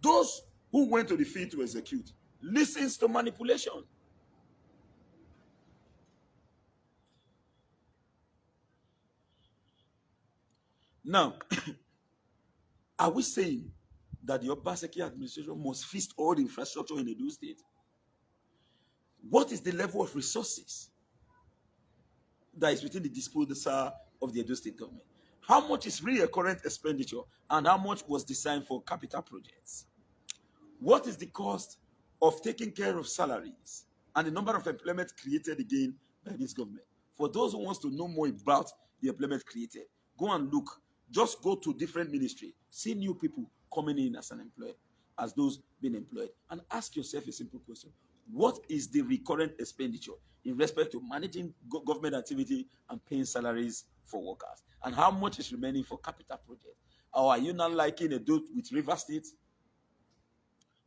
those who went to the field to execute listens to manipulation. Now, are we saying that the Obaseki administration must feast all the infrastructure in Edo State? What is the level of resources that is within the disposal of the Edo State government? How much is recurrent expenditure and how much was designed for capital projects? What is the cost of taking care of salaries and the number of employment created again by this government? For those who wants to know more about the employment created, go and look. Just go to different ministries, see new people coming in as an employee, as those being employed, and ask yourself a simple question. What is the recurrent expenditure in respect to managing government activity and paying salaries for workers? And how much is remaining for capital projects? Or are you not liking a deal with River State?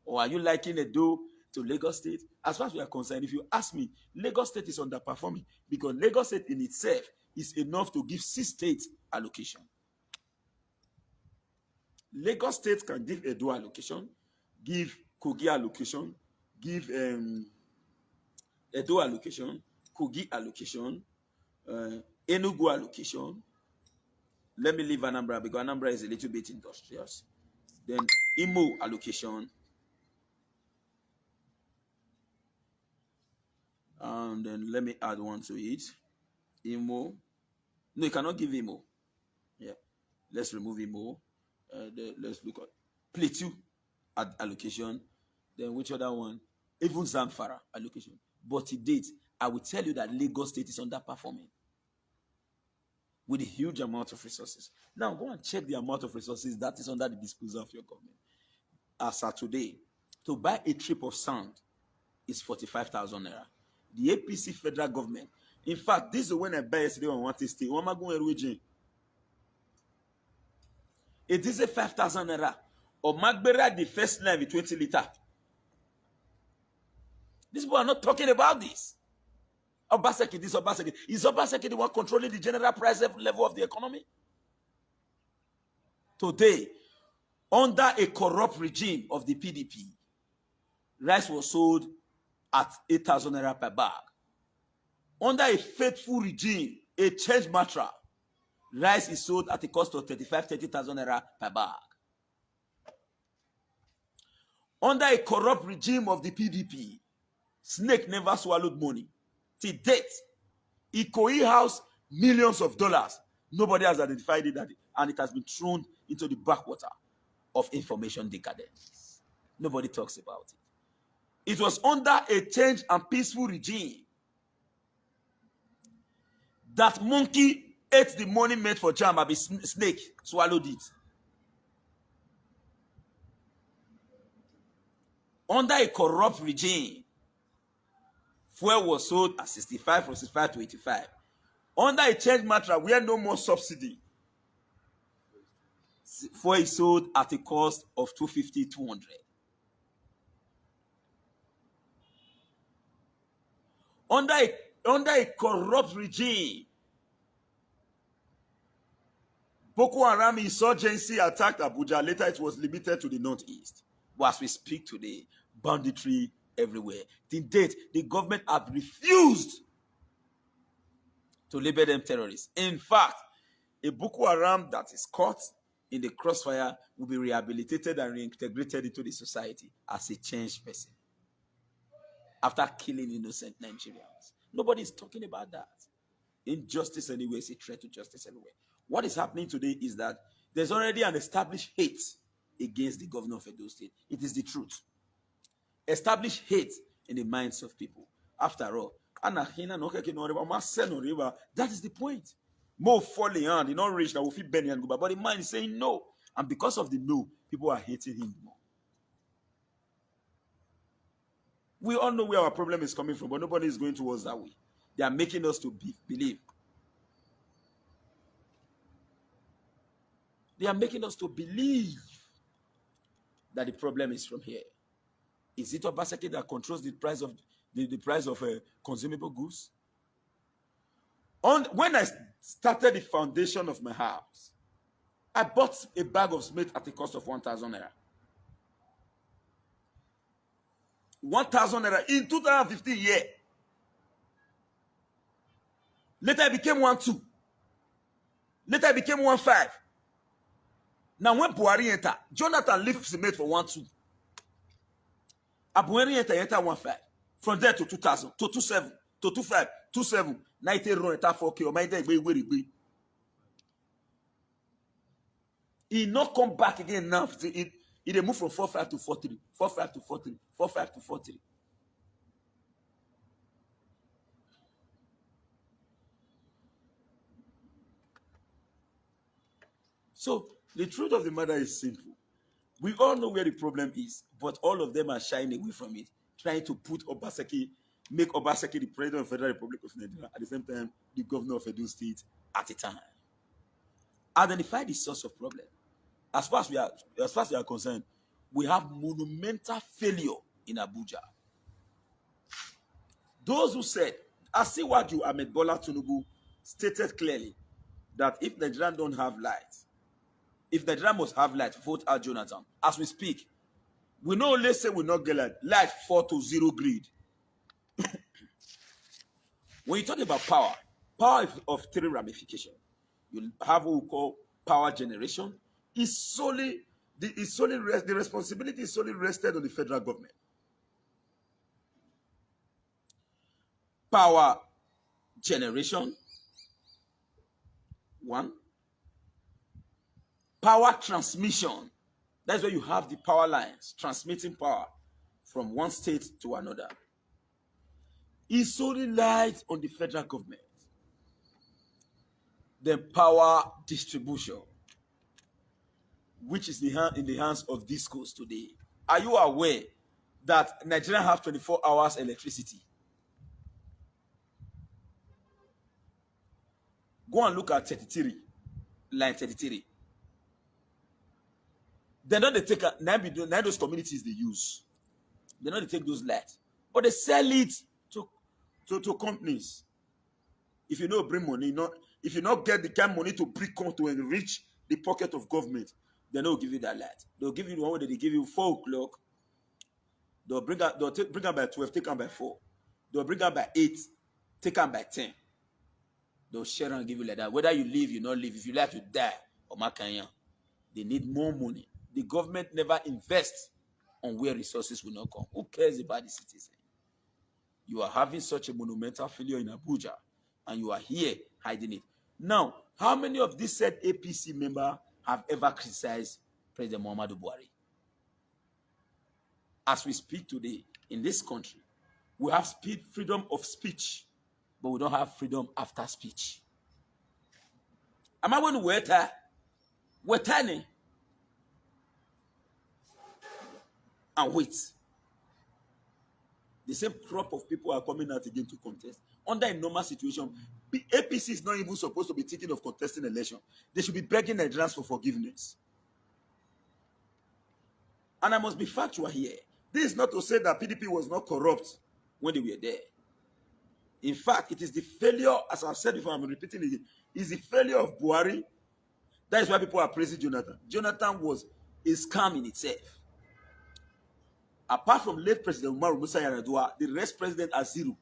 Or are you liking a deal to Lagos State? As far as we are concerned, if you ask me, Lagos State is underperforming because Lagos State in itself is enough to give 6 states allocation. Lagos State can give Edo allocation, give Kogi allocation, give Edo allocation, Kogi allocation, Enugu allocation. Let me leave Anambra because Anambra is a little bit industrious. Then Imo allocation. And then let me add one to it. Imo. No, you cannot give Imo. Yeah. Let's remove Imo. Let's look at Plateau allocation. Then which other one? Even Zamfara allocation. But to date, I will tell you that Lagos State is underperforming with a huge amount of resources. Now go and check the amount of resources that is under the disposal of your government. As of today, to buy a trip of sand is 45,000 naira. The APC federal government. In fact, this is when I buy yesterday on one stay. What am I going to it is a 5,000 naira. Or Magbera, the first line with 20 liter. These people are not talking about this. Obaseki, this Obaseki. Is Obaseki the one controlling the general price level of the economy? Today, under a corrupt regime of the PDP, rice was sold at 8,000 naira per bag. Under a faithful regime, a change mantra, rice is sold at a cost of 30,000 naira per bag. Under a corrupt regime of the PDP, snake never swallowed money. Till date, Ikoyi house millions of dollars. Nobody has identified it, and it has been thrown into the backwater of information decadence. Nobody talks about it. It was under a change and peaceful regime that monkey ate the money made for jam, and snake swallowed it. Under a corrupt regime, fuel was sold at 65 from 65 to 85. Under a change matter where no more subsidy, fuel is sold at a cost of 250, 200. Under a corrupt regime, Boko Haram insurgency attacked Abuja. Later, it was limited to the northeast. But as we speak today, banditry everywhere. To date, the government have refused to label them terrorists. In fact, a Boko Haram that is caught in the crossfire will be rehabilitated and reintegrated into the society as a changed person after killing innocent Nigerians. Nobody is talking about that. Injustice anywhere is a threat to justice anywhere. What is happening today is that there's already an established hate against the governor of Edo State. It is the truth. Established hate in the minds of people. After all, that is the point. More falling on, the not rich that will fit Benny and go, but the mind is saying no. And because of the no, people are hating him more. We all know where our problem is coming from, but nobody is going towards that way. They are making us to believe. They are making us to believe that the problem is from here. Is it Obaseki that controls the price of the price of consumable goods? When I started the foundation of my house, I bought a bag of cement at the cost of 1,000 naira. 1,000 naira in 2015 year. Later it became 1,2. Later it became 1,5. Now when Buhari enter, Jonathan left cement for 1,2. Buhari enter 1,5. From there to 2,000, to 2,7, to 2,5, 2,7. Now it run at 4K. Or my day where he not come back again now. It move from 4,5 to 4,3, 4,5 to 4,3, 4,5 to 4,3. So the truth of the matter is simple. We all know where the problem is, but all of them are shying away from it, trying to put Obaseki, make Obaseki the president of the Federal Republic of Nigeria, at the same time, the governor of Edo State at a time. Identify the source of problem. As far as we are concerned, we have monumental failure in Abuja. Those who said, Asiwaju Ahmed Bola Tinubu stated clearly that if Nigeria don't have light, if Nigeria must have light, vote out Jonathan. As we speak, we know, let's say we not get light 4 to 0 grid. When you talk about power of 3 ramifications. You have what we call power generation. The responsibility is solely rested on the federal government. Power generation, 1. Power transmission. That's where you have the power lines transmitting power from one state to another. It solely lies on the federal government. Then power distribution, which is in the hands of discos today. Are you aware that Nigeria have 24 hours electricity? Go and look at 33, line 33. They know they take now those communities they use. They know they take those lights, but they sell it to companies. If you know bring money, if you not get the kind of money to bring to enrich the pocket of government, they don't give you that light. They'll give you the one where they give you 4 o'clock. They'll bring her by 12, take her by 4. They'll bring her by 8, take her by 10. They'll share and give you like that. Whether you live, you not live. If you like to die, or makanya, they need more money. The government never invests on where resources will not come. Who cares about the citizen? You are having such a monumental failure in Abuja, and you are here hiding it. Now, how many of these said APC members have ever criticized President Muhammadu Buhari? As we speak today in this country, we have freedom of speech, but we don't have freedom after speech. Am I going to wait? We're turning and wait. The same crop of people are coming out again to contest. Under a normal situation, APC is not even supposed to be thinking of contesting election. They should be begging Nigerians for forgiveness. And I must be factual here. This is not to say that PDP was not corrupt when they were there. In fact, it is the failure, as I've said before, I'm repeating it, is the failure of Buhari. That is why people are praising Jonathan. Jonathan was a scam in itself. Apart from late President Umaru Musa Yar'Adua, the rest president are zero.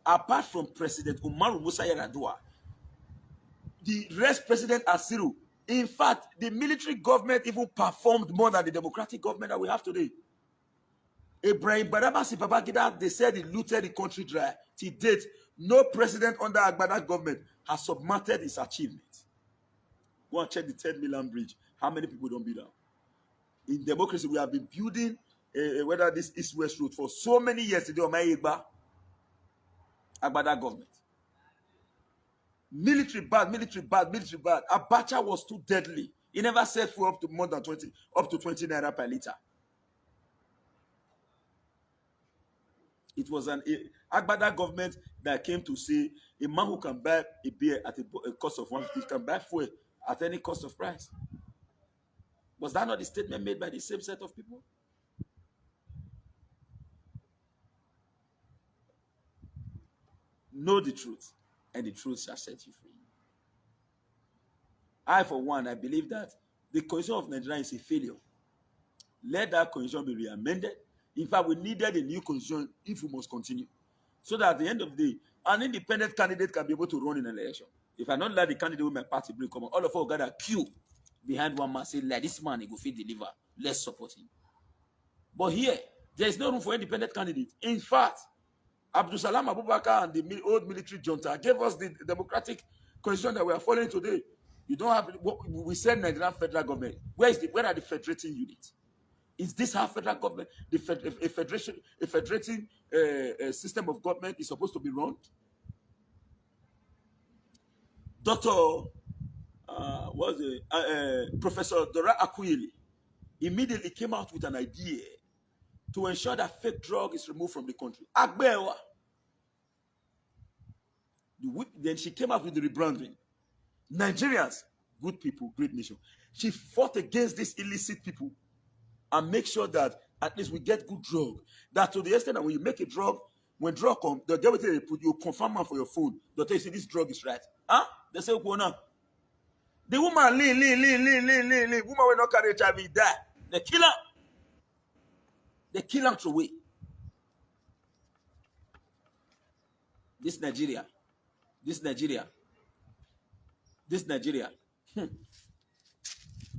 Apart from President Umaru Musa Yar'Adua, the rest president are zero. In fact, the military government even performed more than the democratic government that we have today. Ibrahim Badamasi Babangida, they said he looted the country dry. To date, no president under Agbada government has submitted his achievements. Go and check the 10 million bridge. How many people don't build that? In democracy, we have been building whether this East-West road for so many years today on my Agbada government. Military bad, military bad, military bad. Abacha was too deadly. He never set fuel up to more than 20, up to 20 naira per liter. It was an Agbada government that came to say a man who can buy a beer at a cost of 150 can buy fuel at any cost of price. Was that not the statement made by the same set of people? Know the truth, and the truth shall set you free. I, for one, I believe that the constitution of Nigeria is a failure. Let that constitution be re-amended. In fact, we needed a new constitution if we must continue. So that at the end of the day, an independent candidate can be able to run in an election. If I don't like the candidate with my party bring come on, all of us will gather queue behind one man, say, like this man, he go fit deliver. Let's support him. But here, there is no room for independent candidates. In fact, Abdul Salam Abubakar and the old military junta gave us the democratic constitution that we are following today. You don't have, we said Nigerian federal government. Where are the federating units? Is this how federal government, a federating system of government is supposed to be run? Professor Dora Akuyili immediately came out with an idea to ensure that fake drug is removed from the country. Agbewa. Then she came out with the rebranding. Nigerians, good people, great nation. She fought against these illicit people and make sure that at least we get good drug. That to the extent that when you make a drug, when drug comes, the get they put you confirm one for your phone. They tell you say this drug is right. Huh? They say, "Go now." The woman lean. Woman will not carry HIV, die. They kill her. They kill her away. This Nigeria.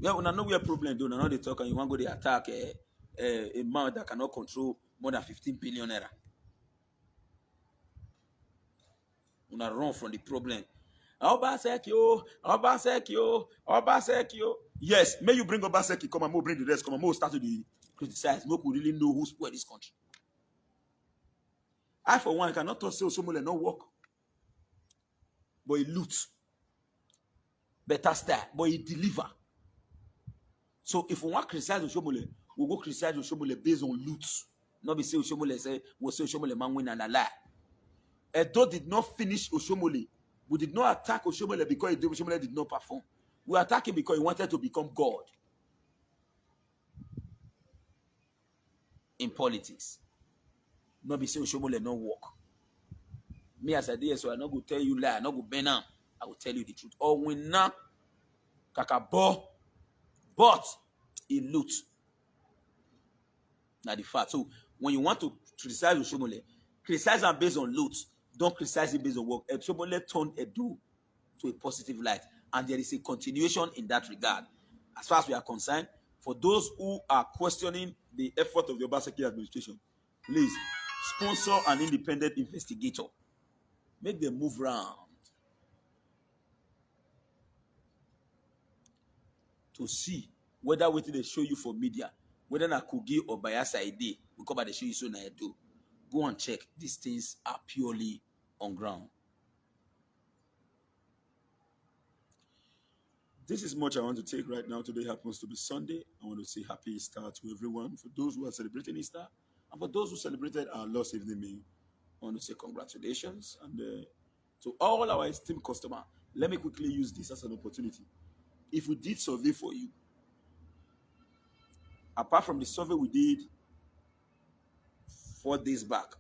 Yeah, we know we have problem. Do now they talk and you want to go to attack a man that cannot control more than 15 billion naira. Una run from the problem. Obaseki. Yes, may you bring Obaseki, come and we'll bring the rest, come and we'll start to criticize. We could really know who spoiled this country. I, for one, cannot say Osomole no work. But he loot. Better style, but he deliver. So if we want to criticize Osomole, we'll go criticize Osomole based on loot. Not be say Osomole say, we'll say Osomole man win and a lie. Edo did not finish Osomole. We did not attack Osomole because Osomole did not perform. We attacked him because he wanted to become God. In politics. Not be say Osomole no work. Me as I did, so I'm not going to tell you lie, I'm not going to bend down. I will tell you the truth. Or when now, kakabo, but he loot. Now the fact. So when you want to criticize Osomole, criticize him based on loot. Don't criticize him based on work. Osomole turned Edo to a positive light. And there is a continuation in that regard. As far as we are concerned, for those who are questioning the effort of the Obaseki administration, please sponsor an independent investigator. Make them move around to see whether what they show you for media, whether na Kogi or Bayelsa Ide, we come back they show you so na Edo. Go and check. These things are purely on ground. This is much I want to take right now. Today happens to be Sunday. I want to say happy Easter to everyone. For those who are celebrating Easter, and for those who celebrated our lost evening meal, I want to say congratulations. And to all our esteemed customers, let me quickly use this as an opportunity. If we did survey for you, apart from the survey we did 4 days back,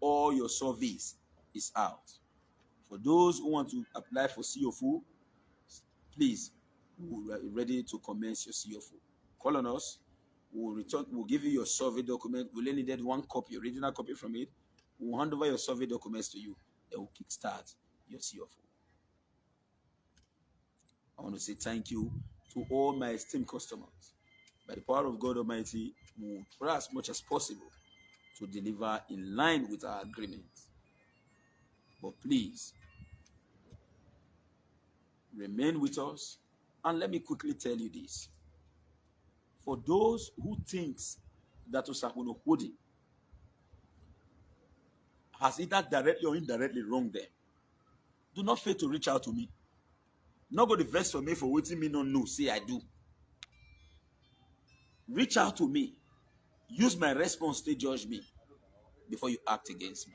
all your surveys is out. For those who want to apply for CFO, please, we are ready to commence your CFO. Call on us. We'll give you your survey document. We'll only need one copy, original copy from it. We'll hand over your survey documents to you. Then we'll kickstart your CFO. I want to say thank you to all my esteemed customers. By the power of God Almighty, we will try as much as possible to deliver in line with our agreement. But please, remain with us. And let me quickly tell you this. For those who thinks that Osakuna Hodi has either directly or indirectly wronged them, do not fail to reach out to me. Not go to vex for me for waiting me not know. Say I do. Reach out to me. Use my response to judge me before you act against me.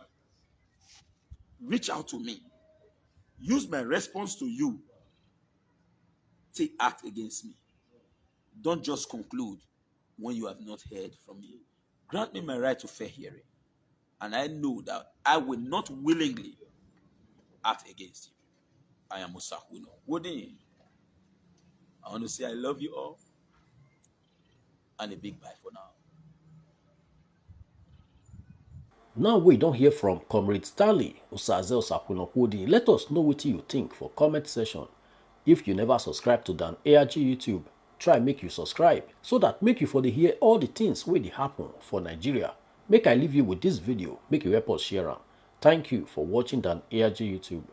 Reach out to me. Use my response to you. Take act against me. Don't just conclude when you have not heard from me. Grant me my right to fair hearing. And I know that I will not willingly act against you. I am Osakuna Hodi. I want to say I love you all. And a big bye for now. Now we don't hear from Comrade Stanley Osazee Osakwe. Let us know what you think for comment section. If you never subscribe to Dan ARG YouTube, try make you subscribe so that make you for the hear all the things wey dey happen for Nigeria. Make I leave you with this video, make you help us share am. Thank you for watching Dan ARG YouTube.